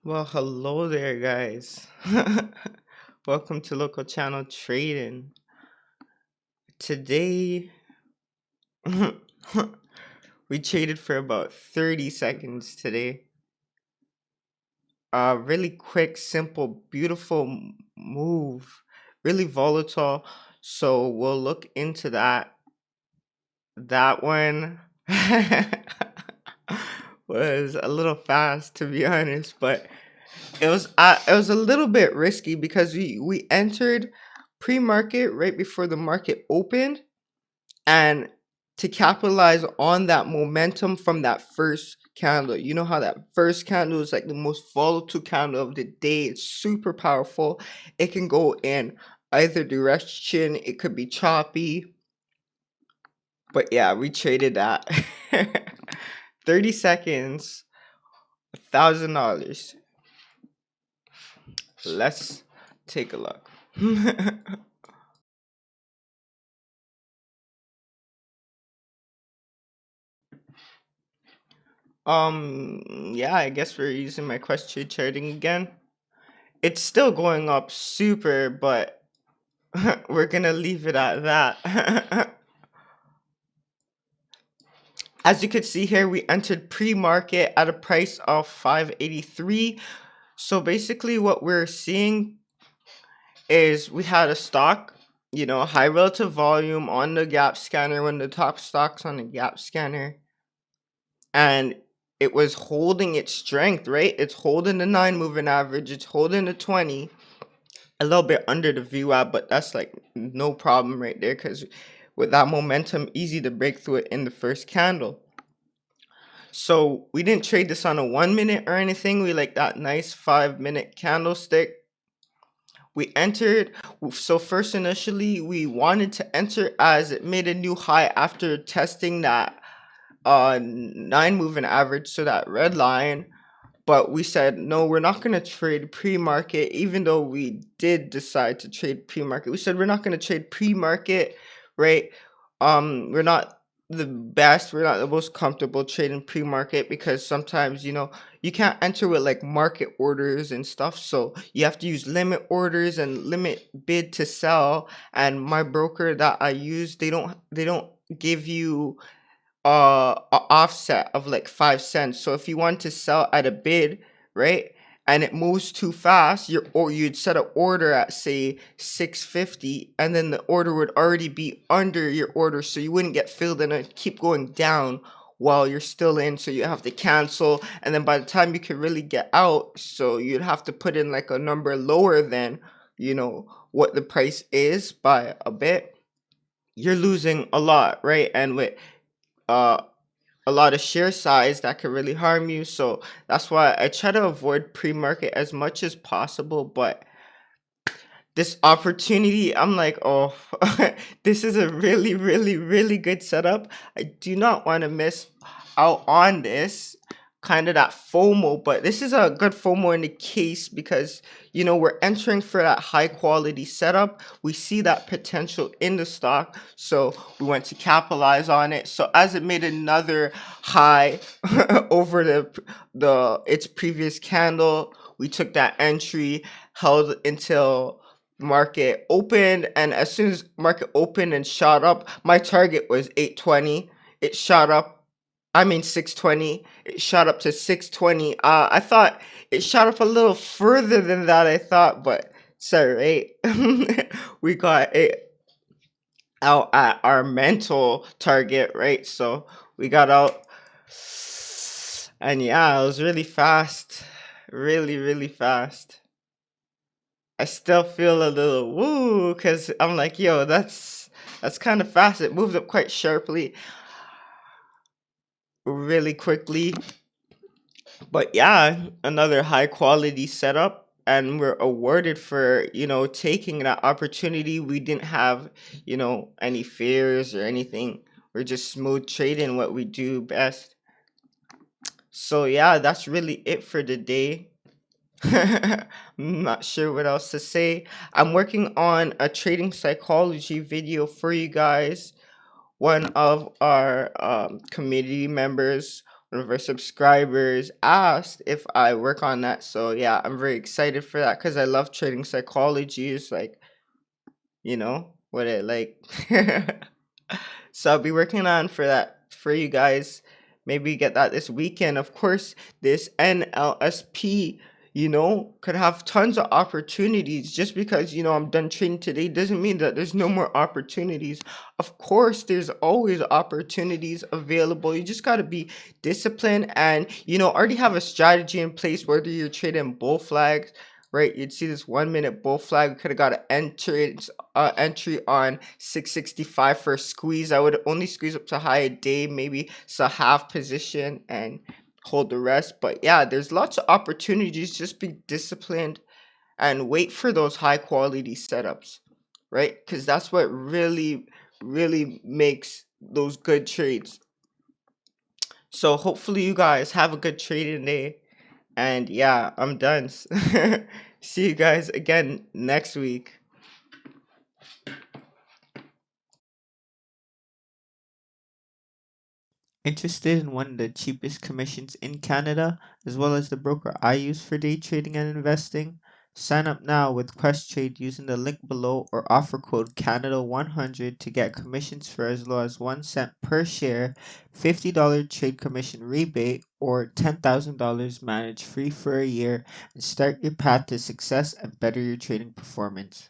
Well, hello there, guys. Welcome to Local Channel Trading. Today, we traded for about 30 seconds today. Really quick, simple, beautiful move. Really volatile. So we'll look into that. That one was a little fast, to be honest, but it was a little bit risky because we entered pre-market right before the market opened, and to capitalize on that momentum from that first candle. You know how that first candle is like the most volatile candle of the day. It's super powerful. It can go in either direction. It could be choppy. But yeah, we traded that. 30 seconds, $1,000. Let's take a look. Yeah, I guess we're using my question trading again. It's still going up super, but we're gonna leave it at that. As you can see here, we entered pre-market at a price of 583. So basically what we're seeing is we had a stock, high relative volume on the gap scanner, one of the top stocks on the gap scanner, and it was holding its strength, right? It's holding the 9 moving average, it's holding the 20, a little bit under the VWAP, but that's like no problem right there because with that momentum, easy to break through it in the first candle. So we didn't trade this on a 1 minute or anything. We like that nice 5 minute candlestick. We entered. So first, initially, we wanted to enter as it made a new high after testing that 9 moving average, so that red line. But we said no, we're not going to trade pre-market, even though we did decide to trade pre-market. We said we're not going to trade pre-market, right? We're not the best, we're not the most comfortable trading pre-market because sometimes, you can't enter with like market orders and stuff, so you have to use limit orders and limit bid to sell. And my broker that I use, they don't give you a offset of like 5 cents. So if you want to sell at a bid, right, and it moves too fast, you'd set an order at say 650, and then the order would already be under your order, so you wouldn't get filled and it keep going down while you're still in, so you have to cancel. And then by the time you can really get out, so you'd have to put in like a number lower than what the price is by a bit. You're losing a lot, right? And with uh a lot of share size, that could really harm you. So that's why I try to avoid pre-market as much as possible. But this opportunity, I'm like, oh, this is a really, really, really good setup. I do not want to miss out on this. Kind of that FOMO, but this is a good FOMO in the case because we're entering for that high quality setup. We see that potential in the stock, so we want to capitalize on it. So as it made another high over the its previous candle, we took that entry, held until market opened, and as soon as market opened and shot up, my target was 820. It shot up, I mean 620. It shot up to 620. I thought it shot up a little further than that, I thought, but sorry, right? We got it out at our mental target, right? So we got out, and yeah, it was really fast. Really, really fast. I still feel a little woo because I'm like, yo, that's kind of fast. It moved up quite sharply, really quickly. But yeah, another high quality setup. And we're awarded for, taking that opportunity. We didn't have, any fears or anything. We're just smooth trading what we do best. So yeah, that's really it for the day. I'm not sure what else to say. I'm working on a trading psychology video for you guys. One of our community members one of our subscribers asked if I work on that. So yeah, I'm very excited for that because I love trading psychology. It's like, what it like. So I'll be working on for that for you guys. Maybe get that this weekend. Of course, this NLSP, could have tons of opportunities. Just because, I'm done trading today doesn't mean that there's no more opportunities. Of course, there's always opportunities available. You just got to be disciplined and, already have a strategy in place, whether you're trading bull flags, right? You'd see this 1 minute bull flag. We could have got an entry on 665 for a squeeze. I would only squeeze up to high a day, maybe it's a half position and hold the rest. But yeah, there's lots of opportunities. Just be disciplined and wait for those high quality setups, right? Because that's what really makes those good trades. So hopefully you guys have a good trading day. And yeah, I'm done. See you guys again next week. Interested in one of the cheapest commissions in Canada, as well as the broker I use for day trading and investing? Sign up now with QuestTrade using the link below or offer code Canada100 to get commissions for as low as 1 cent per share, $50 trade commission rebate, or $10,000 managed free for a year, and start your path to success and better your trading performance.